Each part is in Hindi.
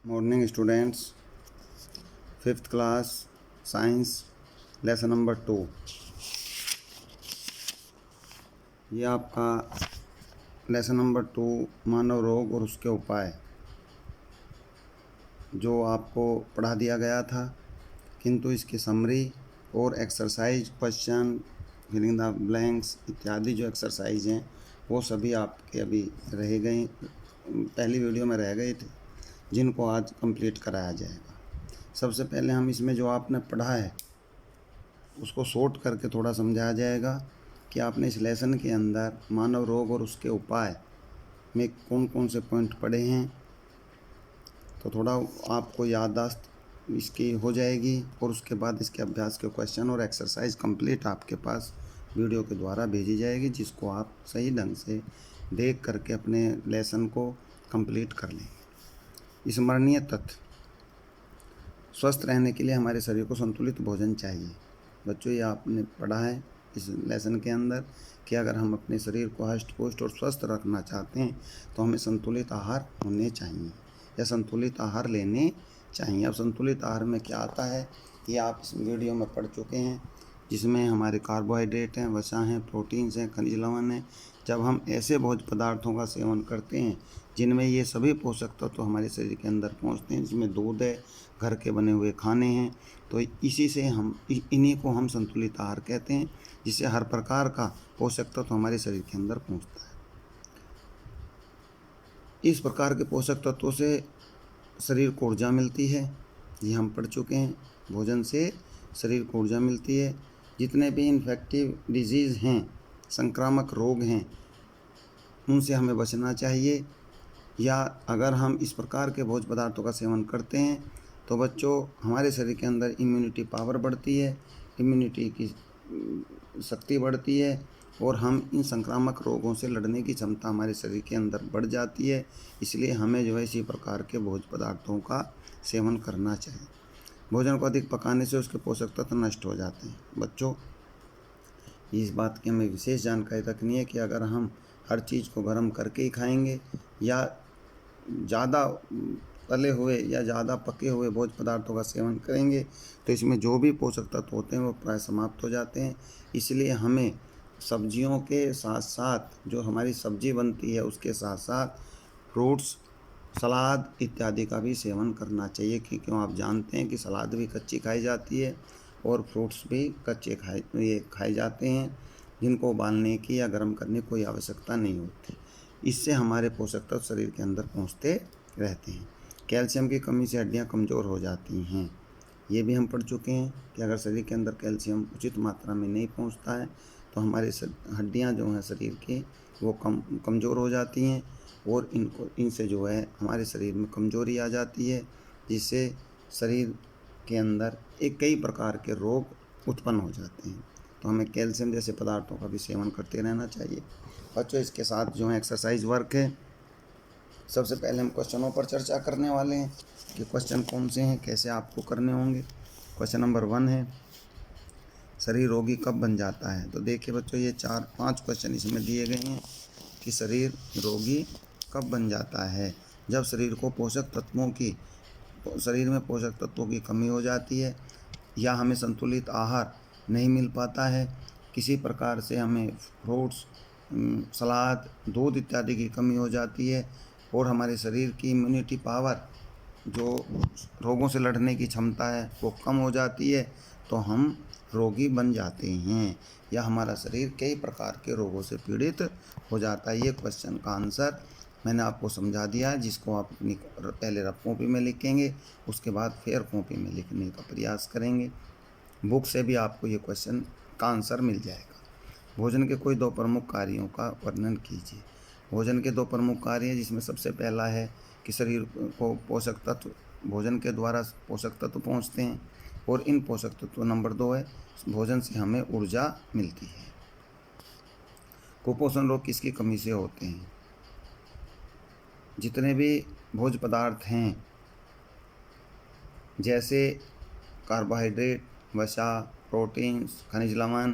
Morning students, fifth class science lesson number 2। ये आपका लेसन नंबर 2 मानव रोग और उसके उपाय जो आपको पढ़ा दिया गया था, किंतु इसकी समरी और exercise, question, filling the blanks इत्यादि जो एक्सरसाइज हैं वो सभी आपके अभी रह गए, पहली वीडियो में रह गए थे, जिनको आज कंप्लीट कराया जाएगा। सबसे पहले हम इसमें जो आपने पढ़ा है उसको शॉर्ट करके थोड़ा समझाया जाएगा कि आपने इस लेसन के अंदर मानव रोग और उसके उपाय में कौन कौन से पॉइंट पढ़े हैं, तो थोड़ा आपको याददाश्त इसकी हो जाएगी और उसके बाद इसके अभ्यास के क्वेश्चन और एक्सरसाइज कंप्लीट आपके पास वीडियो के द्वारा भेजी जाएगी, जिसको आप सही ढंग से देख करके अपने लेसन को कंप्लीट कर लेंगे। स्मरणीय तथ्य: स्वस्थ रहने के लिए हमारे शरीर को संतुलित भोजन चाहिए। बच्चों, ये आपने पढ़ा है इस लेसन के अंदर कि अगर हम अपने शरीर को हष्ट पुष्ट और स्वस्थ रखना चाहते हैं तो हमें संतुलित आहार होने चाहिए या संतुलित आहार लेने चाहिए। अब संतुलित आहार में क्या आता है ये आप इस वीडियो में पढ़ चुके हैं, जिसमें हमारे कार्बोहाइड्रेट हैं, वसा हैं, प्रोटीन्स हैं, खनिज लवण हैं। जब हम ऐसे भोज्य पदार्थों का सेवन करते हैं जिनमें ये सभी पोषक तत्व तो हमारे शरीर के अंदर पहुंचते हैं, जिसमें दूध है, घर के बने हुए खाने हैं, तो इसी से हम इन्हीं को हम संतुलित आहार कहते हैं, जिससे हर प्रकार का पोषक तत्व तो हमारे शरीर के अंदर पहुंचता है। इस प्रकार के पोषक तत्वों से शरीर को ऊर्जा मिलती है, ये हम पढ़ चुके हैं। भोजन से शरीर को ऊर्जा मिलती है। जितने भी इन्फेक्टिव डिजीज़ हैं, संक्रामक रोग हैं, उनसे हमें बचना चाहिए। या अगर हम इस प्रकार के भोज्य पदार्थों का सेवन करते हैं तो बच्चों हमारे शरीर के अंदर इम्यूनिटी पावर बढ़ती है, इम्यूनिटी की शक्ति बढ़ती है और हम इन संक्रामक रोगों से लड़ने की क्षमता हमारे शरीर के अंदर बढ़ जाती है। इसलिए हमें जो है इसी प्रकार के भोज्य पदार्थों का सेवन करना चाहिए। भोजन को अधिक पकाने से उसके पोषक तत्व नष्ट हो जाते हैं। बच्चों, इस बात की हमें विशेष जानकारी रखनी है कि अगर हम हर चीज़ को गर्म करके ही खाएंगे या ज़्यादा तले हुए या ज़्यादा पके हुए भोज्य पदार्थों का सेवन करेंगे तो इसमें जो भी पोषक तत्व होते हैं वो प्राय समाप्त हो जाते हैं। इसलिए हमें सब्जियों के साथ साथ जो हमारी सब्जी बनती है उसके साथ साथ फ्रूट्स, सलाद इत्यादि का भी सेवन करना चाहिए, क्योंकि आप जानते हैं कि सलाद भी कच्ची खाई जाती है और फ्रूट्स भी कच्चे खाए जाते हैं, जिनको उबालने की या गर्म करने की कोई आवश्यकता नहीं होती। इससे हमारे पोषक तत्व शरीर के अंदर पहुंचते रहते हैं। कैल्शियम की कमी से हड्डियां कमज़ोर हो जाती हैं, ये भी हम पढ़ चुके हैं कि अगर शरीर के अंदर कैल्शियम उचित मात्रा में नहीं पहुंचता है तो हमारे हड्डियां जो हैं शरीर की वो कमज़ोर हो जाती हैं और इनसे जो है हमारे शरीर में कमज़ोरी आ जाती है, जिससे शरीर के अंदर कई प्रकार के रोग उत्पन्न हो जाते हैं। तो हमें कैल्शियम जैसे पदार्थों का भी सेवन करते रहना चाहिए। बच्चों, इसके साथ जो है एक्सरसाइज वर्क है। सबसे पहले हम क्वेश्चनों पर चर्चा करने वाले हैं कि क्वेश्चन कौन से हैं, कैसे आपको करने होंगे। क्वेश्चन नंबर 1 है, शरीर रोगी कब बन जाता है। तो देखिए बच्चों, ये 4-5 क्वेश्चन इसमें दिए गए हैं कि शरीर रोगी कब बन जाता है। जब शरीर में पोषक तत्वों की कमी हो जाती है या हमें संतुलित आहार नहीं मिल पाता है, किसी प्रकार से हमें फ्रूट्स, सलाद, दूध इत्यादि की कमी हो जाती है और हमारे शरीर की इम्यूनिटी पावर, जो रोगों से लड़ने की क्षमता है, वो कम हो जाती है, तो हम रोगी बन जाते हैं या हमारा शरीर कई प्रकार के रोगों से पीड़ित हो जाता है। ये क्वेश्चन का आंसर मैंने आपको समझा दिया है, जिसको आप अपनी पहले रफ कॉपी में लिखेंगे, उसके बाद फेयर कॉपी में लिखने का प्रयास करेंगे। बुक से भी आपको ये क्वेश्चन का आंसर मिल जाएगा। भोजन के कोई 2 प्रमुख कार्यों का वर्णन कीजिए। भोजन के 2 प्रमुख कार्य हैं, जिसमें सबसे पहला है कि शरीर को पोषक तत्व, भोजन के द्वारा पोषक तत्व पहुँचते हैं और इन पोषक तत्व नंबर 2 है, भोजन से हमें ऊर्जा मिलती है। कुपोषण रोग किसकी कमी से होते हैं। जितने भी भोज्य पदार्थ हैं जैसे कार्बोहाइड्रेट, वसा, प्रोटीन्स, खनिज लवण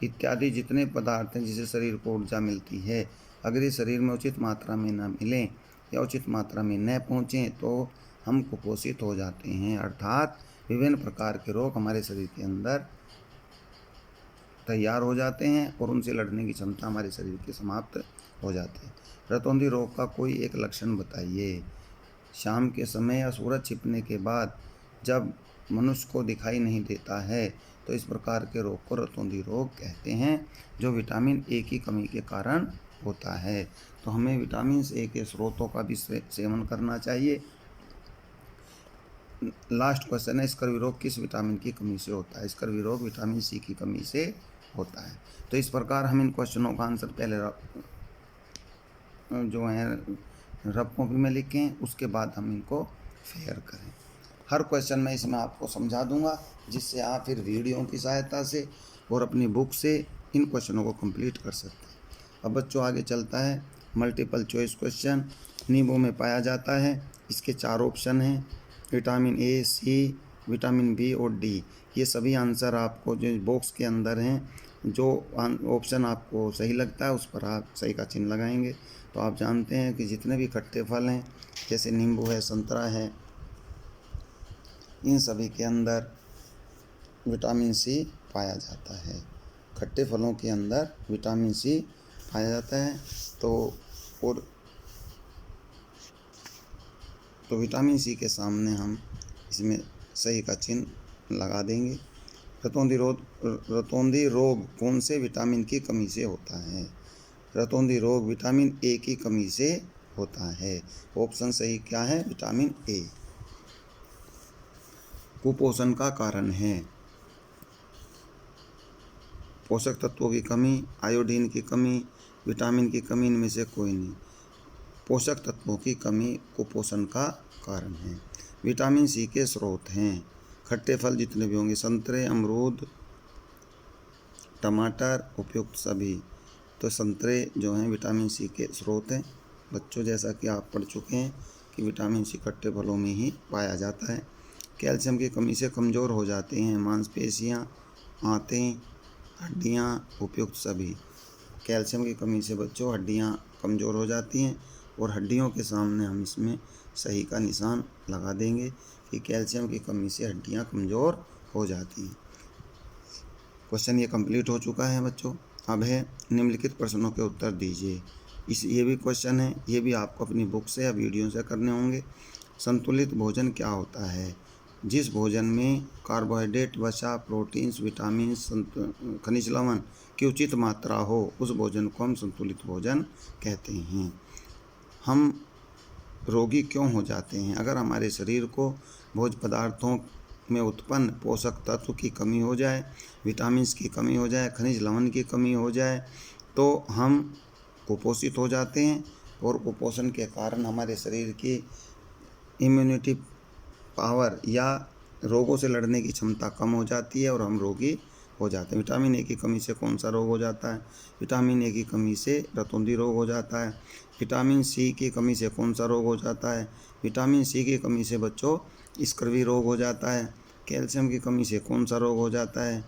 इत्यादि जितने पदार्थ हैं जिससे शरीर को ऊर्जा मिलती है, अगर ये शरीर में उचित मात्रा में न मिलें या उचित मात्रा में न पहुँचें तो हम कुपोषित हो जाते हैं, अर्थात विभिन्न प्रकार के रोग हमारे शरीर के अंदर तैयार हो जाते हैं और उनसे लड़ने की क्षमता हमारे शरीर की समाप्त हो जाती है। रतौंधी रोग का कोई एक लक्षण बताइए। शाम के समय या सूरज छिपने के बाद जब मनुष्य को दिखाई नहीं देता है तो इस प्रकार के रोग को रतौंधी रोग कहते हैं, जो विटामिन ए की कमी के कारण होता है। तो हमें विटामिन ए के स्रोतों का भी सेवन करना चाहिए। लास्ट क्वेश्चन है, स्कर्वी रोग किस विटामिन की कमी से होता है? स्कर्वी रोग विटामिन सी की कमी से होता है। तो इस प्रकार हम इन क्वेश्चनों का आंसर पहले जो है रफ कॉपी में लिखें, उसके बाद हम इनको फेयर करें। हर क्वेश्चन मैं इसमें आपको समझा दूंगा, जिससे आप फिर वीडियो की सहायता से और अपनी बुक से इन क्वेश्चनों को कंप्लीट कर सकते हैं। अब बच्चों आगे चलता है मल्टीपल चॉइस क्वेश्चन। नींबू में पाया जाता है, इसके 4 ऑप्शन हैं, vitamin A, C, vitamin B और डी। ये सभी आंसर आपको जो बॉक्स के अंदर हैं, जो ऑप्शन आपको सही लगता है उस पर आप सही का चिन्ह लगाएंगे। तो आप जानते हैं कि जितने भी खट्टे फल हैं, जैसे नींबू है, संतरा है, इन सभी के अंदर विटामिन सी पाया जाता है। खट्टे फलों के अंदर विटामिन सी पाया जाता है। तो विटामिन सी के सामने हम इसमें सही का चिन्ह लगा देंगे। रतौंधी रोग कौन से विटामिन की कमी से होता है? रतौंधी रोग विटामिन ए की कमी से होता है। ऑप्शन सही क्या है? Vitamin A. कुपोषण का कारण है पोषक तत्वों की कमी, आयोडीन की कमी, विटामिन की कमी, इनमें से कोई नहीं। पोषक तत्वों की कमी कुपोषण का कारण है। विटामिन सी के स्रोत हैं खट्टे फल जितने भी होंगे, संतरे, अमरूद, टमाटर, उपयुक्त सभी। तो संतरे जो हैं विटामिन सी के स्रोत हैं। बच्चों, जैसा कि आप पढ़ चुके हैं कि विटामिन सी खट्टे फलों में ही पाया जाता है। कैल्शियम की कमी से कमज़ोर हो जाते हैं मांसपेशियां, आंतें, हड्डियां, उपयुक्त सभी। कैल्शियम की कमी से बच्चों हड्डियां कमज़ोर हो जाती हैं और हड्डियों के सामने हम इसमें सही का निशान लगा देंगे कि कैल्शियम की कमी से हड्डियां कमज़ोर हो जाती हैं। क्वेश्चन ये कंप्लीट हो चुका है बच्चों। अब है निम्नलिखित प्रश्नों के उत्तर दीजिए। ये भी क्वेश्चन है, ये भी आपको अपनी बुक से या वीडियो से करने होंगे। संतुलित भोजन क्या होता है? जिस भोजन में कार्बोहाइड्रेट, वसा, प्रोटीन्स, विटामिन, खनिज लवण की उचित मात्रा हो, उस भोजन को हम संतुलित भोजन कहते हैं। हम रोगी क्यों हो जाते हैं? अगर हमारे शरीर को भोज्य पदार्थों में उत्पन्न पोषक तत्व की कमी हो जाए, विटामिन्स की कमी हो जाए, खनिज लवण की कमी हो जाए, तो हम कुपोषित हो जाते हैं और कुपोषण के कारण हमारे शरीर की इम्यूनिटी पावर या रोगों से लड़ने की क्षमता कम हो जाती है और हम रोगी हो जाते हैं। विटामिन ए की कमी से कौन सा रोग हो जाता है? विटामिन ए की कमी से रतौंधी रोग हो जाता है। विटामिन सी की कमी से कौन सा रोग हो जाता है? विटामिन सी की कमी से बच्चों स्कर्वी रोग हो जाता है। कैल्शियम की कमी से कौन सा रोग हो जाता है?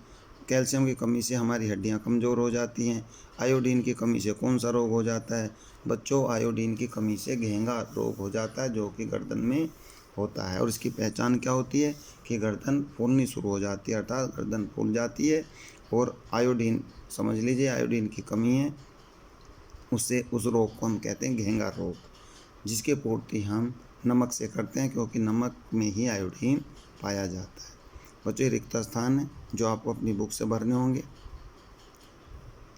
कैल्शियम की कमी से हमारी हड्डियां कमज़ोर हो जाती हैं। आयोडीन की कमी से कौन सा रोग हो जाता है? बच्चों, आयोडीन की कमी से घेंगा रोग हो जाता है, जो कि गर्दन में होता है। और इसकी पहचान क्या होती है कि गर्दन फूलनी शुरू हो जाती है, अर्थात गर्दन फूल जाती है और आयोडीन, समझ लीजिए आयोडीन की कमी है, उससे उस रोग को हम कहते हैं घेंगा रोग, जिसके पूर्ति हम नमक से करते हैं, क्योंकि नमक में ही आयोडीन पाया जाता है। बच्चों, रिक्त स्थान है जो आपको अपनी बुक से भरने होंगे।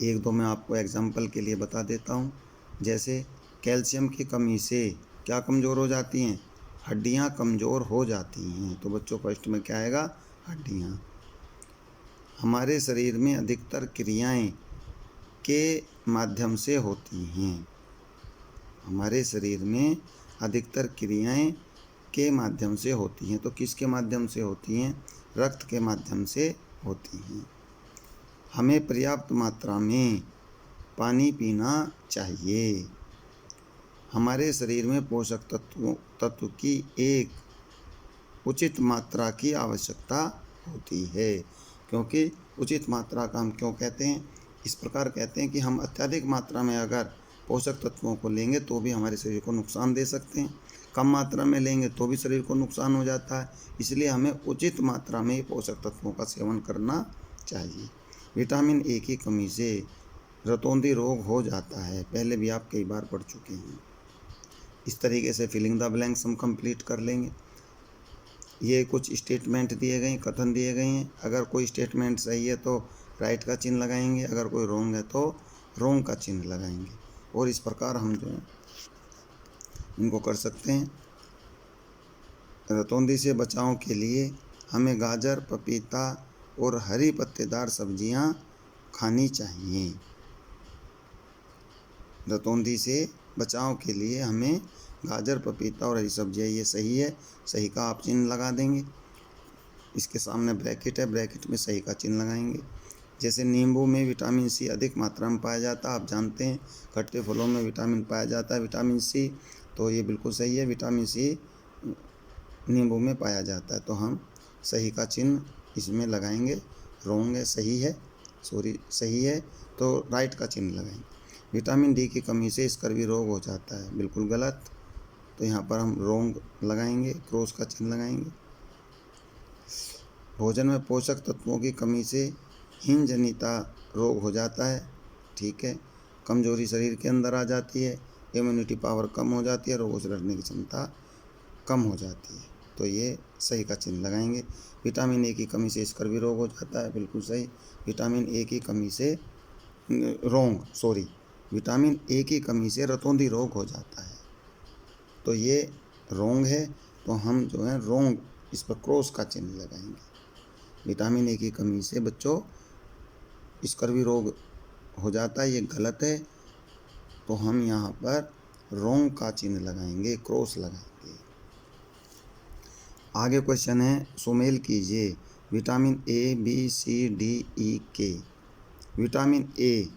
एक दो मैं आपको एग्जाम्पल के लिए बता देता हूँ। जैसे कैल्शियम की कमी से क्या कमज़ोर हो जाती हैं? हड्डियाँ कमज़ोर हो जाती हैं। तो बच्चों फर्स्ट में क्या आएगा? हड्डियाँ। हमारे शरीर में अधिकतर क्रियाएं के माध्यम से होती हैं। हमारे शरीर में अधिकतर क्रियाएं के माध्यम से होती हैं। तो किसके माध्यम से होती हैं? रक्त के माध्यम से होती हैं। हमें पर्याप्त मात्रा में पानी पीना चाहिए। हमारे शरीर में पोषक तत्व की एक उचित मात्रा की आवश्यकता होती है। क्योंकि उचित मात्रा का हम क्यों कहते हैं? इस प्रकार कहते हैं कि हम अत्यधिक मात्रा में अगर पोषक तत्वों को लेंगे तो भी हमारे शरीर को नुकसान दे सकते हैं। कम मात्रा में लेंगे तो भी शरीर को नुकसान हो जाता है। इसलिए हमें उचित मात्रा में पोषक तत्वों का सेवन करना चाहिए। विटामिन ए की कमी से रतौंधी रोग हो जाता है, पहले भी आप कई बार पढ़ चुके हैं। इस तरीके से फिलिंग द ब्लैंक्स हम कंप्लीट कर लेंगे। ये कुछ स्टेटमेंट दिए गए, कथन दिए गए हैं। अगर कोई स्टेटमेंट सही है तो राइट का चिन्ह लगाएंगे, अगर कोई रॉन्ग है तो रॉन्ग का चिन्ह लगाएंगे। और इस प्रकार हम जो है इनको कर सकते हैं। रतौंधी से बचाव के लिए हमें गाजर, पपीता और हरी पत्तेदार सब्जियां खानी चाहिए। रतौंधी से बचाव के लिए हमें गाजर, पपीता और हरी सब्जियां, ये सही है, सही का आप चिन्ह लगा देंगे। इसके सामने ब्रैकेट है, ब्रैकेट में सही का चिन्ह लगाएंगे। जैसे नींबू में विटामिन सी अधिक मात्रा में पाया जाता है, आप जानते हैं खट्टे फलों में विटामिन पाया जाता है, विटामिन सी, तो ये बिल्कुल सही है, विटामिन सी नींबू में पाया जाता है। तो हम सही का चिन्ह इसमें लगाएंगे। रॉन्ग है, सही है, सही है तो राइट का चिन्ह लगाएंगे। विटामिन डी की कमी से स्कर्वी रोग हो जाता है, बिल्कुल गलत, तो यहाँ पर हम रॉन्ग लगाएंगे, क्रॉस का चिन्ह लगाएंगे। भोजन में पोषक तत्वों की कमी से हीनजनिता रोग हो जाता है, ठीक है। कमजोरी शरीर के अंदर आ जाती है, इम्यूनिटी पावर कम हो जाती है, रोगों से लड़ने की क्षमता कम हो जाती है, तो ये सही का चिन्ह लगाएंगे। विटामिन ए की कमी से स्कर्वी रोग हो जाता है, बिल्कुल सही। विटामिन ए की कमी से विटामिन ए की कमी से रतौंधी रोग हो जाता है, तो ये रॉन्ग है, तो हम जो है रॉन्ग इस पर क्रॉस का चिन्ह लगाएंगे। विटामिन ए की कमी से बच्चों स्कर्वी रोग हो जाता है, ये गलत है, तो हम यहाँ पर रॉन्ग का चिन्ह लगाएंगे, क्रॉस लगाएंगे। आगे क्वेश्चन है, सुमेल कीजिए vitamin A, B, C, D, E, K. Vitamin ए,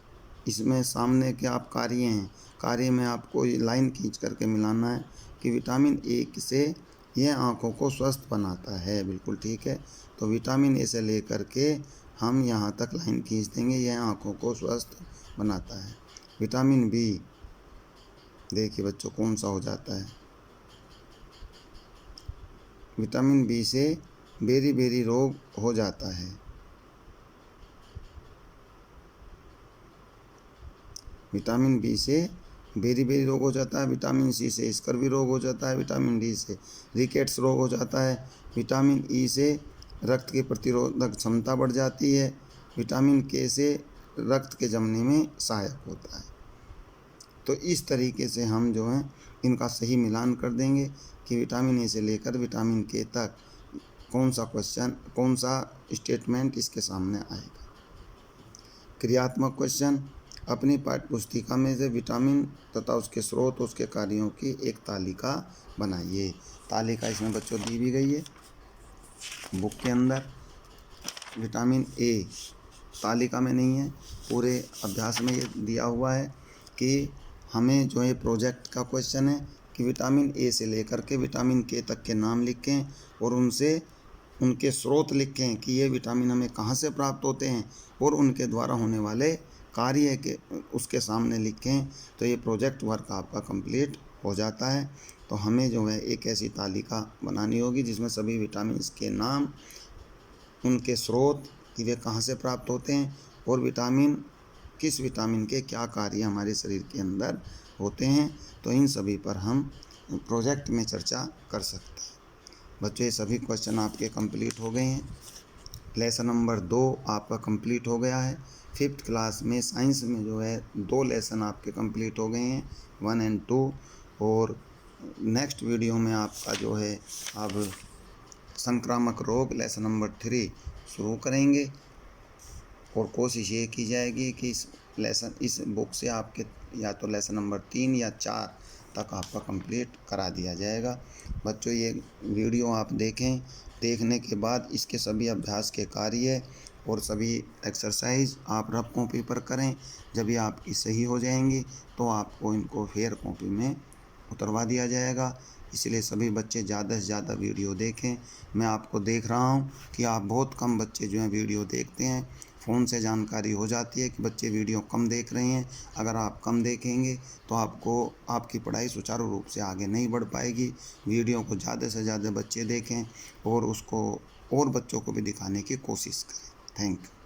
इसमें सामने के आप कार्य हैं, कार्य में आपको लाइन खींच करके मिलाना है कि विटामिन ए से यह आँखों को स्वस्थ बनाता है, बिल्कुल ठीक है। तो विटामिन ए से लेकर के हम यहाँ तक लाइन खींच देंगे, यह आँखों को स्वस्थ बनाता है। विटामिन बी, देखिए बच्चों कौन सा हो जाता है, विटामिन बी से बेरी रोग हो जाता है। विटामिन बी से बेरी रोग हो जाता है। विटामिन सी से स्कर्वी रोग हो जाता है। विटामिन डी से रिकेट्स रोग हो जाता है। विटामिन ई से रक्त की प्रतिरोधक क्षमता बढ़ जाती है। विटामिन के से रक्त के जमने में सहायक होता है। तो इस तरीके से हम जो है इनका सही मिलान कर देंगे कि विटामिन ए से लेकर विटामिन के तक कौन सा स्टेटमेंट इसके सामने आएगा। क्रियात्मक क्वेश्चन, अपनी पाठ्यपुस्तिका में से विटामिन तथा उसके स्रोत, उसके कार्यों की एक तालिका बनाइए। तालिका इसमें बच्चों दी भी गई है बुक के अंदर। विटामिन ए तालिका में नहीं है, पूरे अभ्यास में ये दिया हुआ है कि हमें जो है प्रोजेक्ट का क्वेश्चन है कि विटामिन ए से लेकर के विटामिन के तक के नाम लिखें और उनके स्रोत लिखें कि ये विटामिन हमें कहाँ से प्राप्त होते हैं और उनके द्वारा होने वाले कार्य के उसके सामने लिखें। तो ये प्रोजेक्ट वर्क आपका कंप्लीट हो जाता है। तो हमें जो है एक ऐसी तालिका बनानी होगी जिसमें सभी विटामिन के नाम, उनके स्रोत कि वे कहाँ से प्राप्त होते हैं और किस विटामिन के क्या कार्य हमारे शरीर के अंदर होते हैं। तो इन सभी पर हम प्रोजेक्ट में चर्चा कर सकते हैं। बच्चों ये सभी क्वेश्चन आपके कंप्लीट हो गए हैं। लेसन नंबर 2 आपका कंप्लीट हो गया है। 5th क्लास में साइंस में जो है 2 लेसन आपके कंप्लीट हो गए हैं, 1 और 2। और नेक्स्ट वीडियो में आपका जो है अब संक्रामक रोग लेसन नंबर 3 शुरू करेंगे। और कोशिश ये की जाएगी कि इस बुक से आपके या तो लेसन नंबर 3 या 4 तक आपका कंप्लीट करा दिया जाएगा। बच्चों ये वीडियो आप देखें, देखने के बाद इसके सभी अभ्यास के कार्य और सभी एक्सरसाइज आप रफ कॉपी पर करें। जब ये आपकी सही हो जाएंगी तो आपको इनको फेयर कॉपी में उतरवा दिया जाएगा। इसलिए सभी बच्चे ज़्यादा से ज़्यादा वीडियो देखें। मैं आपको देख रहा हूँ कि आप बहुत कम बच्चे जो हैं वीडियो देखते हैं। फ़ोन से जानकारी हो जाती है कि बच्चे वीडियो कम देख रहे हैं। अगर आप कम देखेंगे तो आपकी पढ़ाई सुचारू रूप से आगे नहीं बढ़ पाएगी। वीडियो को ज़्यादा से ज़्यादा बच्चे देखें और उसको और बच्चों को भी दिखाने की कोशिश करें। Thank you.